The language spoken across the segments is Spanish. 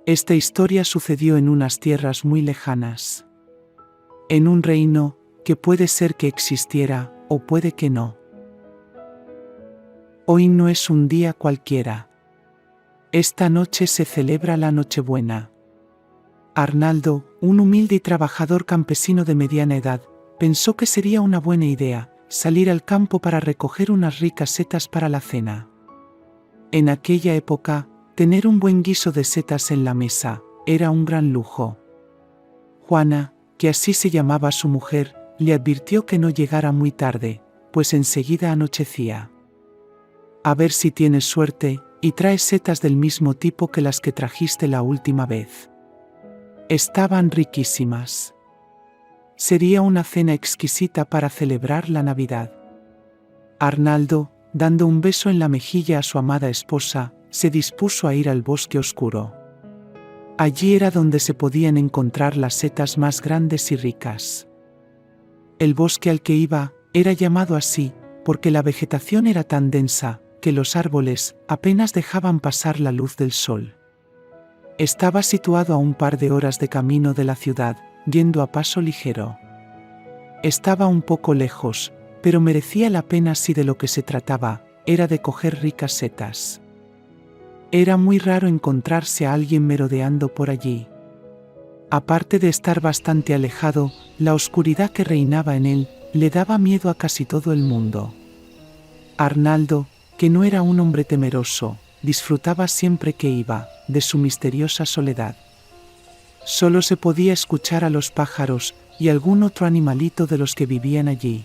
Esta historia sucedió en unas tierras muy lejanas. En un reino que puede ser que existiera o puede que no. Hoy no es un día cualquiera. Esta noche se celebra la Nochebuena. Arnaldo, un humilde y trabajador campesino de mediana edad, pensó que sería una buena idea salir al campo para recoger unas ricas setas para la cena. En aquella época, tener un buen guiso de setas en la mesa era un gran lujo. Juana, que así se llamaba su mujer, le advirtió que no llegara muy tarde, pues enseguida anochecía. A ver si tienes suerte y traes setas del mismo tipo que las que trajiste la última vez. Estaban riquísimas. Sería una cena exquisita para celebrar la Navidad. Arnaldo, dando un beso en la mejilla a su amada esposa, se dispuso a ir al bosque oscuro. Allí era donde se podían encontrar las setas más grandes y ricas. El bosque al que iba era llamado así porque la vegetación era tan densa que los árboles apenas dejaban pasar la luz del sol. Estaba situado a un par de horas de camino de la ciudad, yendo a paso ligero. Estaba un poco lejos, pero merecía la pena si de lo que se trataba era de coger ricas setas. Era muy raro encontrarse a alguien merodeando por allí. Aparte de estar bastante alejado, la oscuridad que reinaba en él le daba miedo a casi todo el mundo. Arnaldo, que no era un hombre temeroso, disfrutaba siempre que iba de su misteriosa soledad. Solo se podía escuchar a los pájaros y algún otro animalito de los que vivían allí.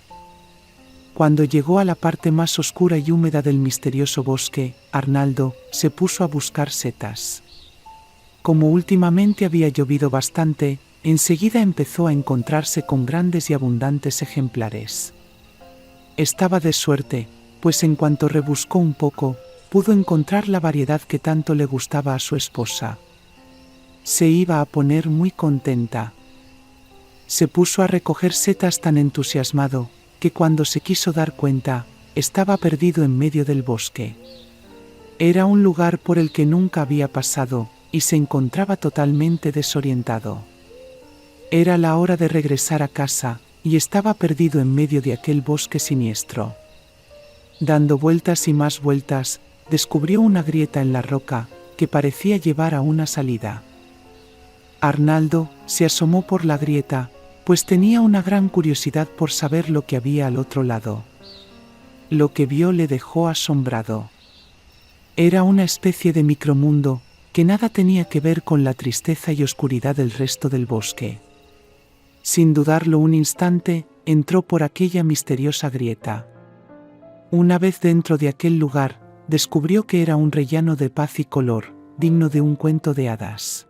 Cuando llegó a la parte más oscura y húmeda del misterioso bosque, Arnaldo se puso a buscar setas. Como últimamente había llovido bastante, enseguida empezó a encontrarse con grandes y abundantes ejemplares. Estaba de suerte, pues en cuanto rebuscó un poco, pudo encontrar la variedad que tanto le gustaba a su esposa. Se iba a poner muy contenta. Se puso a recoger setas tan entusiasmado, que cuando se quiso dar cuenta, estaba perdido en medio del bosque. Era un lugar por el que nunca había pasado, y se encontraba totalmente desorientado. Era la hora de regresar a casa, y estaba perdido en medio de aquel bosque siniestro. Dando vueltas y más vueltas, descubrió una grieta en la roca, que parecía llevar a una salida. Arnaldo se asomó por la grieta, pues tenía una gran curiosidad por saber lo que había al otro lado. Lo que vio le dejó asombrado. Era una especie de micromundo, que nada tenía que ver con la tristeza y oscuridad del resto del bosque. Sin dudarlo un instante, entró por aquella misteriosa grieta. Una vez dentro de aquel lugar, descubrió que era un rellano de paz y color, digno de un cuento de hadas.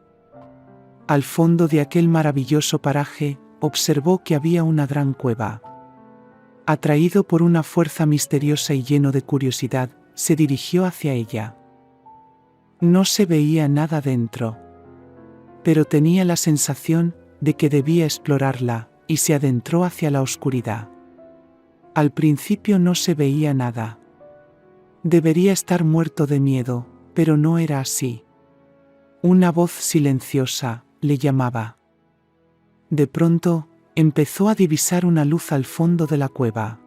Al fondo de aquel maravilloso paraje, observó que había una gran cueva. Atraído por una fuerza misteriosa y lleno de curiosidad, se dirigió hacia ella. No se veía nada dentro, pero tenía la sensación de que debía explorarla, y se adentró hacia la oscuridad. Al principio no se veía nada. Debería estar muerto de miedo, pero no era así. Una voz silenciosa le llamaba. De pronto, empezó a divisar una luz al fondo de la cueva.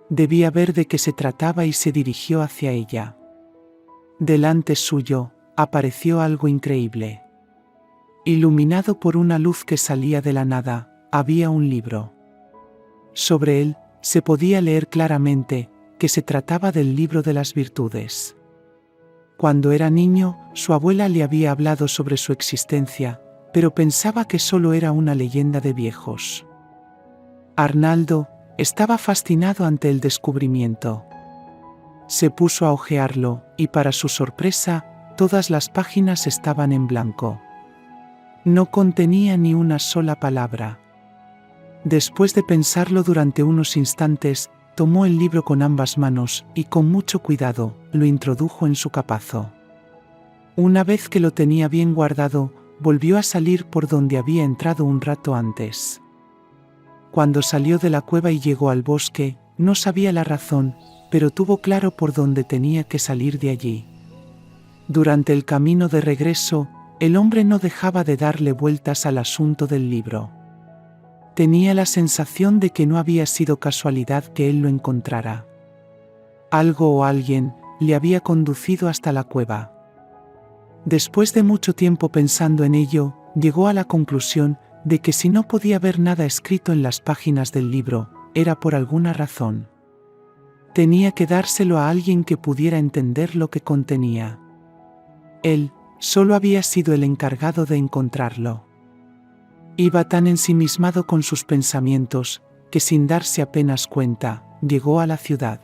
Debía ver de qué se trataba y se dirigió hacia ella. Delante suyo, apareció algo increíble. Iluminado por una luz que salía de la nada, había un libro. Sobre él, se podía leer claramente que se trataba del libro de las virtudes. Cuando era niño, su abuela le había hablado sobre su existencia, pero pensaba que solo era una leyenda de viejos. Arnaldo estaba fascinado ante el descubrimiento. Se puso a hojearlo, y para su sorpresa, todas las páginas estaban en blanco. No contenía ni una sola palabra. Después de pensarlo durante unos instantes, tomó el libro con ambas manos y con mucho cuidado lo introdujo en su capazo. Una vez que lo tenía bien guardado, volvió a salir por donde había entrado un rato antes. Cuando salió de la cueva y llegó al bosque, no sabía la razón, pero tuvo claro por dónde tenía que salir de allí. Durante el camino de regreso, El hombre no dejaba de darle vueltas al asunto del libro. Tenía la sensación de que no había sido casualidad que él lo encontrara. Algo o alguien le había conducido hasta la cueva. Después de mucho tiempo pensando en ello, llegó a la conclusión de que si no podía ver nada escrito en las páginas del libro, era por alguna razón. Tenía que dárselo a alguien que pudiera entender lo que contenía. Él solo había sido el encargado de encontrarlo. Iba tan ensimismado con sus pensamientos, que sin darse apenas cuenta, llegó a la ciudad.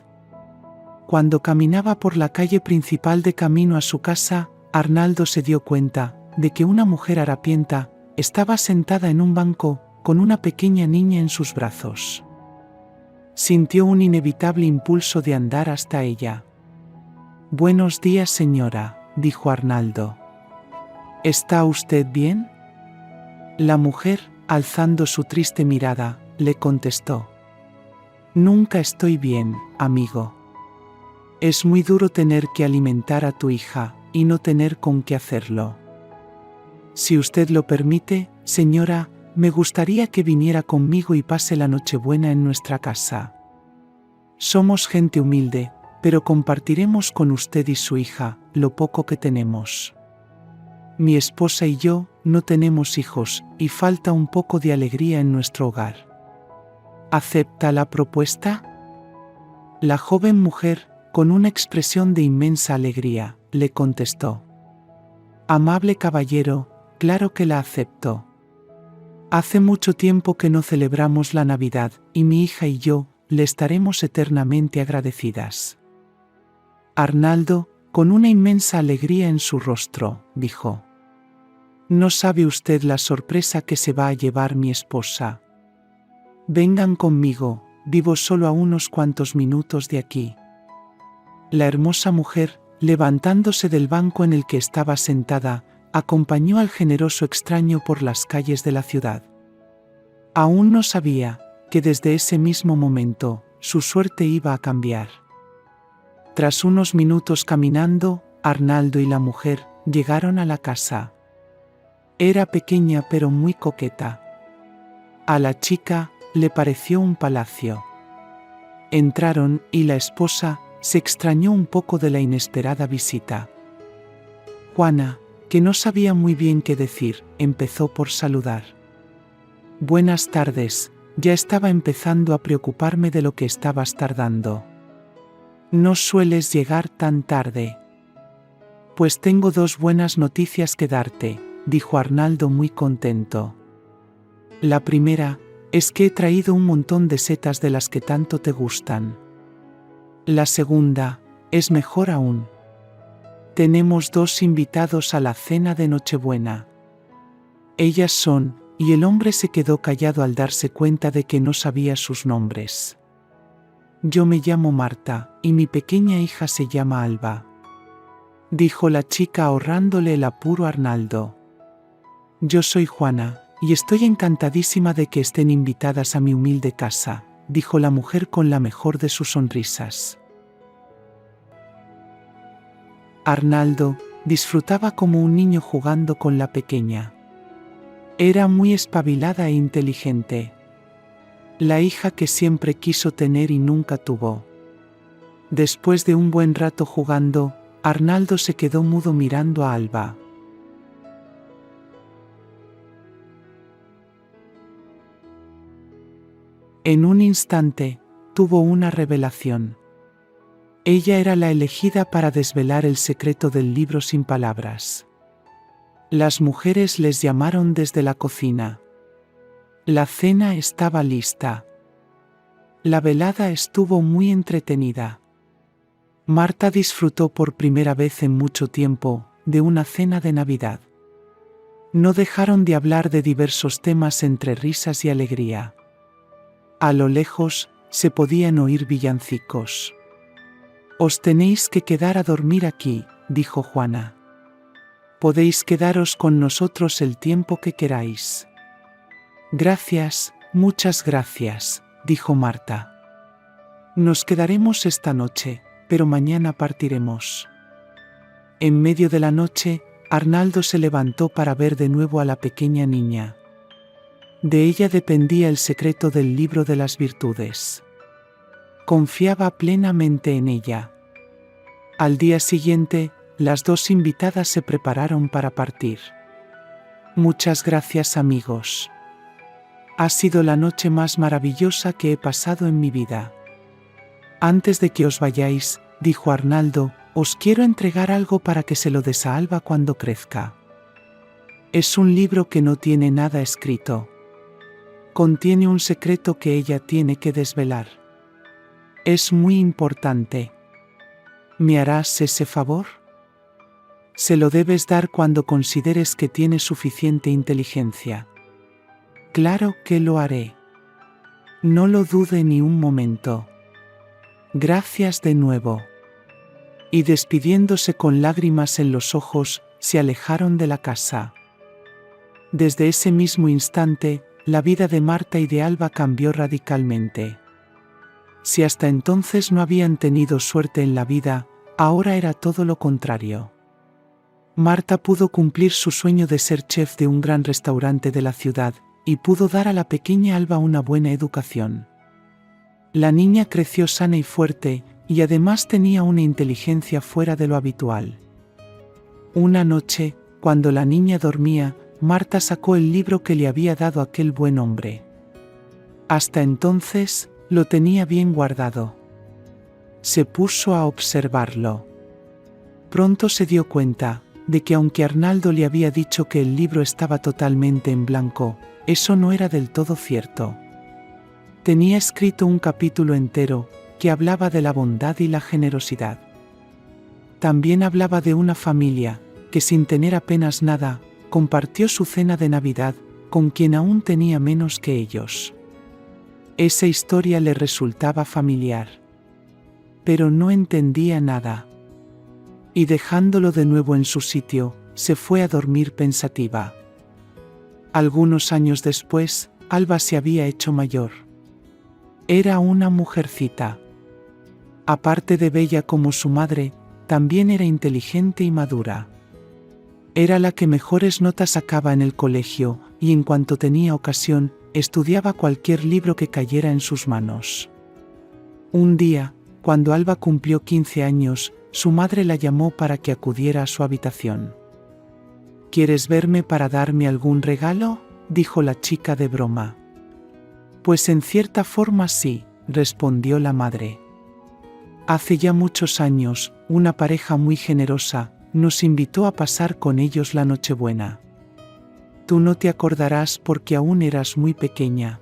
Cuando caminaba por la calle principal de camino a su casa, Arnaldo se dio cuenta de que una mujer harapienta estaba sentada en un banco con una pequeña niña en sus brazos. Sintió un inevitable impulso de andar hasta ella. «Buenos días, señora», dijo Arnaldo. «¿Está usted bien?». La mujer, alzando su triste mirada, le contestó: «Nunca estoy bien, amigo. Es muy duro tener que alimentar a tu hija y no tener con qué hacerlo. Si usted lo permite, señora, me gustaría que viniera conmigo y pase la Nochebuena en nuestra casa. Somos gente humilde, pero compartiremos con usted y su hija lo poco que tenemos. Mi esposa y yo no tenemos hijos y falta un poco de alegría en nuestro hogar. ¿Acepta la propuesta?». La joven mujer, con una expresión de inmensa alegría, le contestó: «Amable caballero, claro que la acepto. Hace mucho tiempo que no celebramos la Navidad y mi hija y yo le estaremos eternamente agradecidas». Arnaldo, con una inmensa alegría en su rostro, dijo: «No sabe usted la sorpresa que se va a llevar mi esposa. Vengan conmigo, vivo solo a unos cuantos minutos de aquí». La hermosa mujer, levantándose del banco en el que estaba sentada, acompañó al generoso extraño por las calles de la ciudad. Aún no sabía que desde ese mismo momento su suerte iba a cambiar. Tras unos minutos caminando, Arnaldo y la mujer llegaron a la casa. Era pequeña pero muy coqueta. A la chica le pareció un palacio. Entraron y la esposa se extrañó un poco de la inesperada visita. Juana, que no sabía muy bien qué decir, empezó por saludar. «Buenas tardes, ya estaba empezando a preocuparme de lo que estabas tardando. No sueles llegar tan tarde». «Pues tengo dos buenas noticias que darte», dijo Arnaldo muy contento. «La primera es que he traído un montón de setas de las que tanto te gustan. La segunda es mejor aún. Tenemos dos invitados a la cena de Nochebuena. Ellas son», y el hombre se quedó callado al darse cuenta de que no sabía sus nombres. «Yo me llamo Marta, y mi pequeña hija se llama Alba», dijo la chica ahorrándole el apuro a Arnaldo. «Yo soy Juana, y estoy encantadísima de que estén invitadas a mi humilde casa», dijo la mujer con la mejor de sus sonrisas. Arnaldo disfrutaba como un niño jugando con la pequeña. Era muy espabilada e inteligente. La hija que siempre quiso tener y nunca tuvo. Después de un buen rato jugando, Arnaldo se quedó mudo mirando a Alba. En un instante, tuvo una revelación. Ella era la elegida para desvelar el secreto del libro sin palabras. Las mujeres les llamaron desde la cocina. La cena estaba lista. La velada estuvo muy entretenida. Marta disfrutó por primera vez en mucho tiempo de una cena de Navidad. No dejaron de hablar de diversos temas entre risas y alegría. A lo lejos se podían oír villancicos. «Os tenéis que quedar a dormir aquí», dijo Juana. «Podéis quedaros con nosotros el tiempo que queráis». «Gracias, muchas gracias», dijo Marta. «Nos quedaremos esta noche, pero mañana partiremos». En medio de la noche, Arnaldo se levantó para ver de nuevo a la pequeña niña. De ella dependía el secreto del libro de las virtudes. Confiaba plenamente en ella. Al día siguiente, las dos invitadas se prepararon para partir. Muchas gracias, amigos. Ha sido la noche más maravillosa que he pasado en mi vida. Antes de que os vayáis, dijo Arnaldo, os quiero entregar algo para que se lo des a Alba cuando crezca. Es un libro que no tiene nada escrito. Contiene un secreto que ella tiene que desvelar. Es muy importante. ¿Me harás ese favor? Se lo debes dar cuando consideres que tiene suficiente inteligencia. Claro que lo haré. No lo dude ni un momento. Gracias de nuevo. Y despidiéndose con lágrimas en los ojos, se alejaron de la casa. Desde ese mismo instante, la vida de Marta y de Alba cambió radicalmente. Si hasta entonces no habían tenido suerte en la vida, ahora era todo lo contrario. Marta pudo cumplir su sueño de ser chef de un gran restaurante de la ciudad, y pudo dar a la pequeña Alba una buena educación. La niña creció sana y fuerte, y además tenía una inteligencia fuera de lo habitual. Una noche, cuando la niña dormía, Marta sacó el libro que le había dado aquel buen hombre. Hasta entonces, lo tenía bien guardado. Se puso a observarlo. Pronto se dio cuenta de que aunque Arnaldo le había dicho que el libro estaba totalmente en blanco, eso no era del todo cierto. Tenía escrito un capítulo entero que hablaba de la bondad y la generosidad. También hablaba de una familia que, sin tener apenas nada, compartió su cena de Navidad con quien aún tenía menos que ellos. Esa historia le resultaba familiar. Pero no entendía nada. Y dejándolo de nuevo en su sitio, se fue a dormir pensativa. Algunos años después, Alba se había hecho mayor. Era una mujercita. Aparte de bella como su madre, también era inteligente y madura. Era la que mejores notas sacaba en el colegio, y en cuanto tenía ocasión, estudiaba cualquier libro que cayera en sus manos. Un día, cuando Alba cumplió 15 años, su madre la llamó para que acudiera a su habitación. ¿Quieres verme para darme algún regalo?, dijo la chica de broma. Pues en cierta forma sí, respondió la madre. Hace ya muchos años, una pareja muy generosa nos invitó a pasar con ellos la Nochebuena. Tú no te acordarás porque aún eras muy pequeña.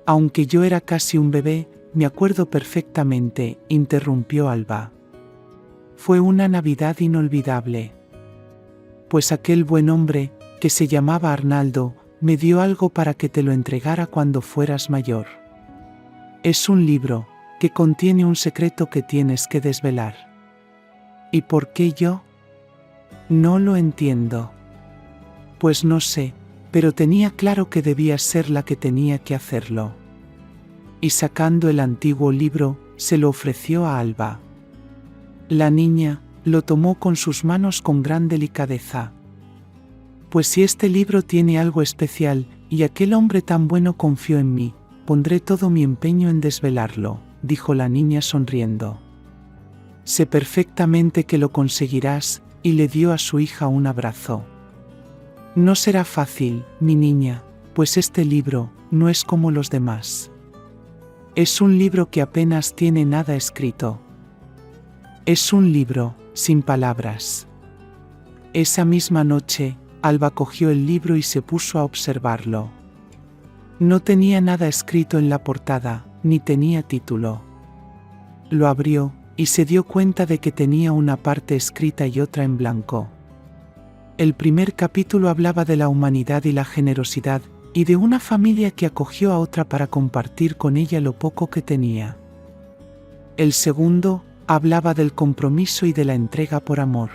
Aunque yo era casi un bebé, me acuerdo perfectamente, interrumpió Alba. Fue una Navidad inolvidable. Pues aquel buen hombre, que se llamaba Arnaldo, me dio algo para que te lo entregara cuando fueras mayor. Es un libro que contiene un secreto que tienes que desvelar. ¿Y por qué yo? No lo entiendo. Pues no sé, pero tenía claro que debías ser la que tenía que hacerlo. Y sacando el antiguo libro, se lo ofreció a Alba. La niña lo tomó con sus manos con gran delicadeza. Pues si este libro tiene algo especial, y aquel hombre tan bueno confió en mí, pondré todo mi empeño en desvelarlo, dijo la niña sonriendo. Sé perfectamente que lo conseguirás, y le dio a su hija un abrazo. No será fácil, mi niña, pues este libro no es como los demás. Es un libro que apenas tiene nada escrito. Es un libro sin palabras. Esa misma noche, Alba cogió el libro y se puso a observarlo. No tenía nada escrito en la portada, ni tenía título. Lo abrió, y se dio cuenta de que tenía una parte escrita y otra en blanco. El primer capítulo hablaba de la humanidad y la generosidad, y de una familia que acogió a otra para compartir con ella lo poco que tenía. El segundo hablaba del compromiso y de la entrega por amor.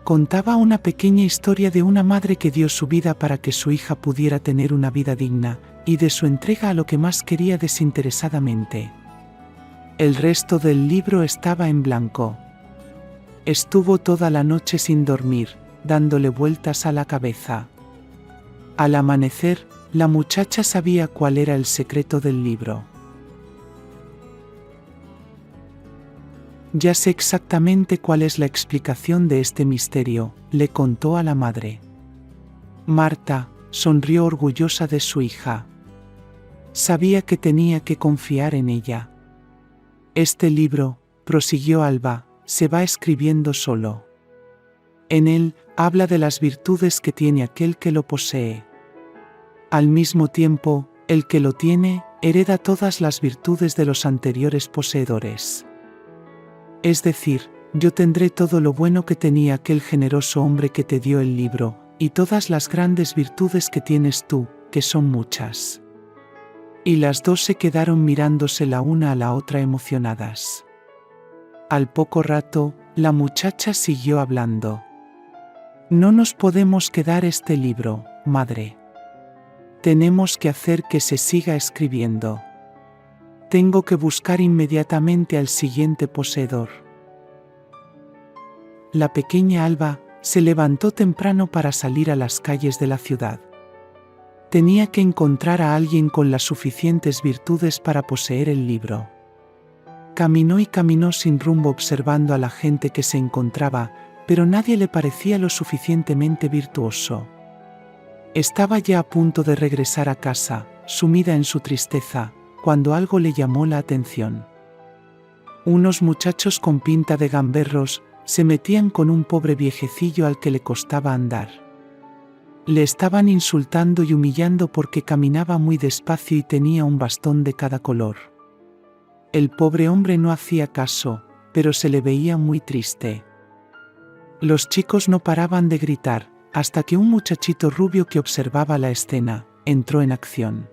Contaba una pequeña historia de una madre que dio su vida para que su hija pudiera tener una vida digna, y de su entrega a lo que más quería desinteresadamente. El resto del libro estaba en blanco. Estuvo toda la noche sin dormir, dándole vueltas a la cabeza. Al amanecer, la muchacha sabía cuál era el secreto del libro. Ya sé exactamente cuál es la explicación de este misterio, le contó a la madre. Marta sonrió orgullosa de su hija. Sabía que tenía que confiar en ella. Este libro, prosiguió Alba, se va escribiendo solo. En él, habla de las virtudes que tiene aquel que lo posee. Al mismo tiempo, el que lo tiene, hereda todas las virtudes de los anteriores poseedores. Es decir, yo tendré todo lo bueno que tenía aquel generoso hombre que te dio el libro, y todas las grandes virtudes que tienes tú, que son muchas. Y las dos se quedaron mirándose la una a la otra emocionadas. Al poco rato, la muchacha siguió hablando. No nos podemos quedar este libro, madre. Tenemos que hacer que se siga escribiendo. Tengo que buscar inmediatamente al siguiente poseedor. La pequeña Alba se levantó temprano para salir a las calles de la ciudad. Tenía que encontrar a alguien con las suficientes virtudes para poseer el libro. Caminó y caminó sin rumbo observando a la gente que se encontraba, pero nadie le parecía lo suficientemente virtuoso. Estaba ya a punto de regresar a casa, sumida en su tristeza, cuando algo le llamó la atención. Unos muchachos con pinta de gamberros se metían con un pobre viejecillo al que le costaba andar. Le estaban insultando y humillando porque caminaba muy despacio y tenía un bastón de cada color. El pobre hombre no hacía caso, pero se le veía muy triste. Los chicos no paraban de gritar, hasta que un muchachito rubio que observaba la escena entró en acción.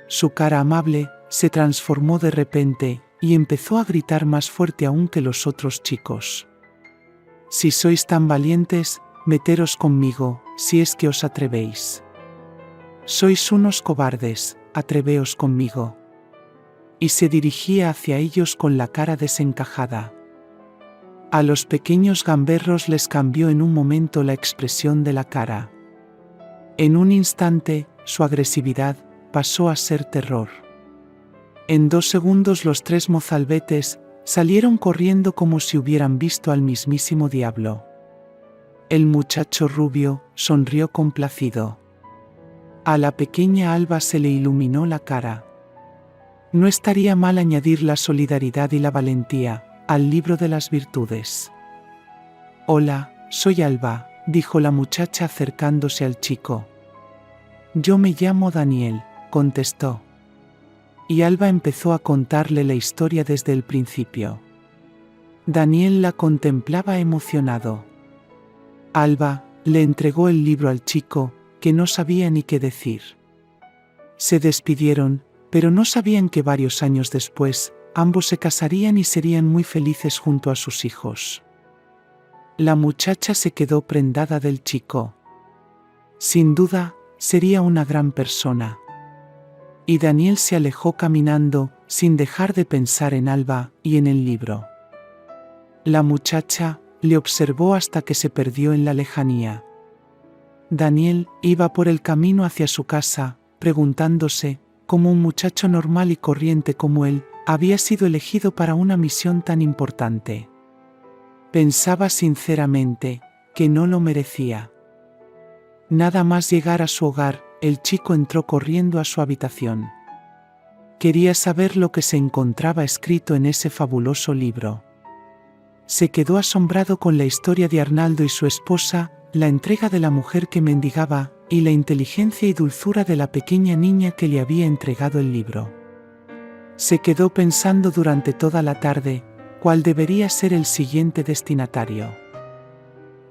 Su cara amable se transformó de repente y empezó a gritar más fuerte aún que los otros chicos. Si sois tan valientes, meteros conmigo, si es que os atrevéis. Sois unos cobardes, atreveos conmigo. Y se dirigía hacia ellos con la cara desencajada. A los pequeños gamberros les cambió en un momento la expresión de la cara. En un instante, su agresividad pasó a ser terror. En 2 segundos los 3 mozalbetes salieron corriendo como si hubieran visto al mismísimo diablo. El muchacho rubio sonrió complacido. A la pequeña Alba se le iluminó la cara. No estaría mal añadir la solidaridad y la valentía al libro de las virtudes. Hola, soy Alba, dijo la muchacha acercándose al chico. Yo me llamo Daniel, contestó. Y Alba empezó a contarle la historia desde el principio. Daniel la contemplaba emocionado. Alba le entregó el libro al chico, que no sabía ni qué decir. Se despidieron, pero no sabían que varios años después, ambos se casarían y serían muy felices junto a sus hijos. La muchacha se quedó prendada del chico. Sin duda, sería una gran persona. Y Daniel se alejó caminando, sin dejar de pensar en Alba y en el libro. La muchacha le observó hasta que se perdió en la lejanía. Daniel iba por el camino hacia su casa, preguntándose, cómo un muchacho normal y corriente como él, había sido elegido para una misión tan importante. Pensaba sinceramente que no lo merecía. Nada más llegar a su hogar, el chico entró corriendo a su habitación. Quería saber lo que se encontraba escrito en ese fabuloso libro. Se quedó asombrado con la historia de Arnaldo y su esposa, la entrega de la mujer que mendigaba, y la inteligencia y dulzura de la pequeña niña que le había entregado el libro. Se quedó pensando durante toda la tarde, cuál debería ser el siguiente destinatario.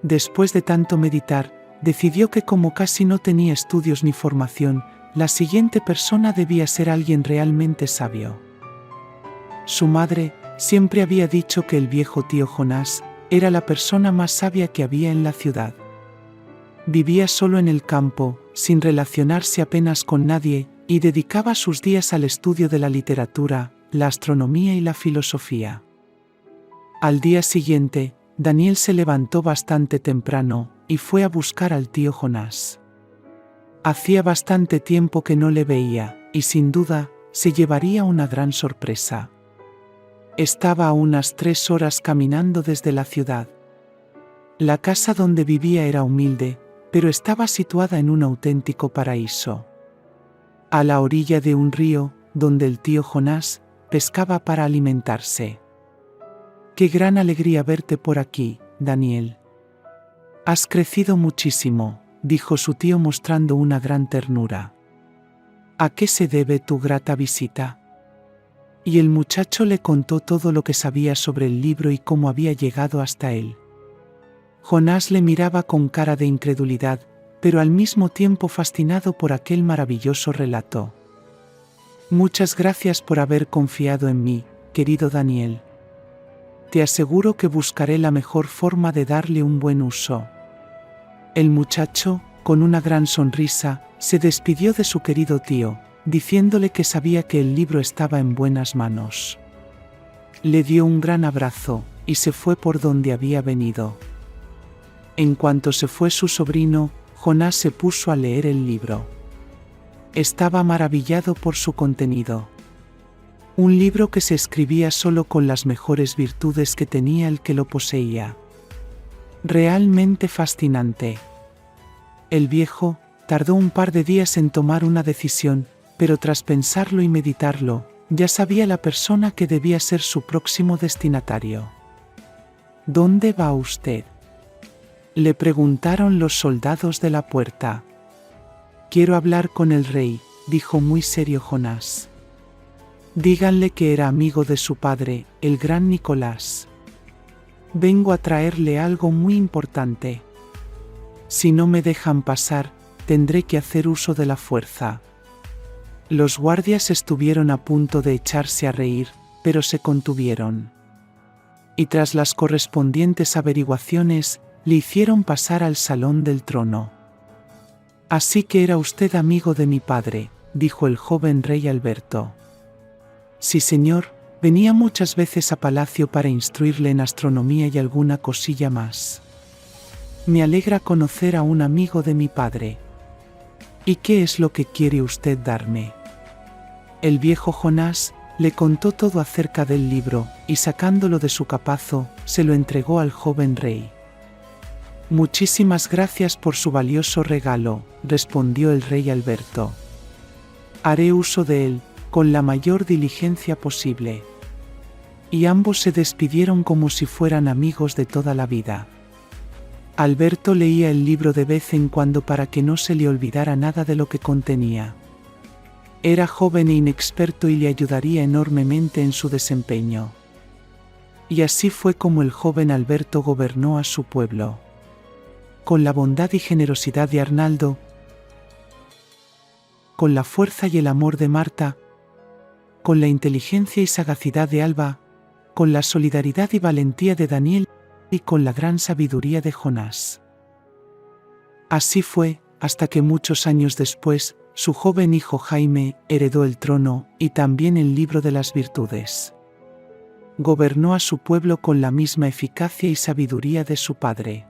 Después de tanto meditar, decidió que como casi no tenía estudios ni formación, la siguiente persona debía ser alguien realmente sabio. Su madre siempre había dicho que el viejo tío Jonás era la persona más sabia que había en la ciudad. Vivía solo en el campo, sin relacionarse apenas con nadie, y dedicaba sus días al estudio de la literatura, la astronomía y la filosofía. Al día siguiente, Daniel se levantó bastante temprano y fue a buscar al tío Jonás. Hacía bastante tiempo que no le veía, y sin duda, se llevaría una gran sorpresa. Estaba a unas 3 horas caminando desde la ciudad. La casa donde vivía era humilde, pero estaba situada en un auténtico paraíso. A la orilla de un río, donde el tío Jonás pescaba para alimentarse. «Qué gran alegría verte por aquí, Daniel. Has crecido muchísimo», dijo su tío mostrando una gran ternura. «¿A qué se debe tu grata visita?» Y el muchacho le contó todo lo que sabía sobre el libro y cómo había llegado hasta él. Jonás le miraba con cara de incredulidad, pero al mismo tiempo fascinado por aquel maravilloso relato. «Muchas gracias por haber confiado en mí, querido Daniel. Te aseguro que buscaré la mejor forma de darle un buen uso». El muchacho, con una gran sonrisa, se despidió de su querido tío, diciéndole que sabía que el libro estaba en buenas manos. Le dio un gran abrazo, y se fue por donde había venido. En cuanto se fue su sobrino, Jonás se puso a leer el libro. Estaba maravillado por su contenido. Un libro que se escribía solo con las mejores virtudes que tenía el que lo poseía. Realmente fascinante. El viejo tardó un par de días en tomar una decisión, pero tras pensarlo y meditarlo, ya sabía la persona que debía ser su próximo destinatario. «¿Dónde va usted?», le preguntaron los soldados de la puerta. «Quiero hablar con el rey», dijo muy serio Jonás. «Díganle que era amigo de su padre, el gran Nicolás. Vengo a traerle algo muy importante. Si no me dejan pasar, tendré que hacer uso de la fuerza». Los guardias estuvieron a punto de echarse a reír, pero se contuvieron. Y tras las correspondientes averiguaciones, le hicieron pasar al salón del trono. «Así que era usted amigo de mi padre», dijo el joven rey Alberto. «Sí, señor, venía muchas veces a palacio para instruirle en astronomía y alguna cosilla más. Me alegra conocer a un amigo de mi padre. ¿Y qué es lo que quiere usted darme?». El viejo Jonás le contó todo acerca del libro, y sacándolo de su capazo, se lo entregó al joven rey. «Muchísimas gracias por su valioso regalo», respondió el rey Alberto. «Haré uso de él, con la mayor diligencia posible». Y ambos se despidieron como si fueran amigos de toda la vida. Alberto leía el libro de vez en cuando para que no se le olvidara nada de lo que contenía. Era joven e inexperto y le ayudaría enormemente en su desempeño. Y así fue como el joven Alberto gobernó a su pueblo. Con la bondad y generosidad de Arnaldo, con la fuerza y el amor de Marta, con la inteligencia y sagacidad de Alba, con la solidaridad y valentía de Daniel y con la gran sabiduría de Jonás. Así fue, hasta que muchos años después, su joven hijo Jaime heredó el trono y también el libro de las virtudes. Gobernó a su pueblo con la misma eficacia y sabiduría de su padre.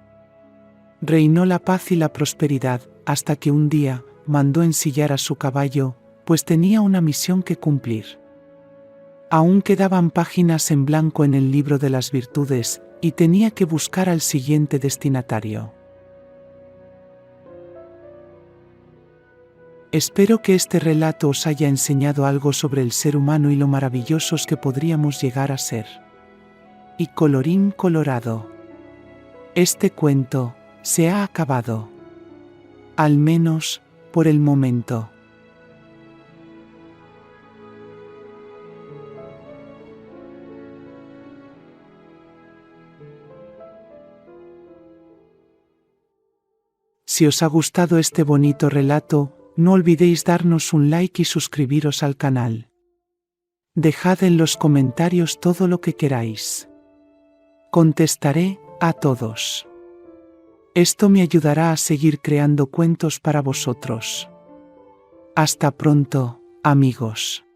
Reinó la paz y la prosperidad, hasta que un día mandó ensillar a su caballo, pues tenía una misión que cumplir. Aún quedaban páginas en blanco en el libro de las virtudes, y tenía que buscar al siguiente destinatario. Espero que este relato os haya enseñado algo sobre el ser humano y lo maravillosos que podríamos llegar a ser. Y colorín colorado. Este cuento se ha acabado. Al menos, por el momento. Si os ha gustado este bonito relato, no olvidéis darnos un like y suscribiros al canal. Dejad en los comentarios todo lo que queráis. Contestaré a todos. Esto me ayudará a seguir creando cuentos para vosotros. Hasta pronto, amigos.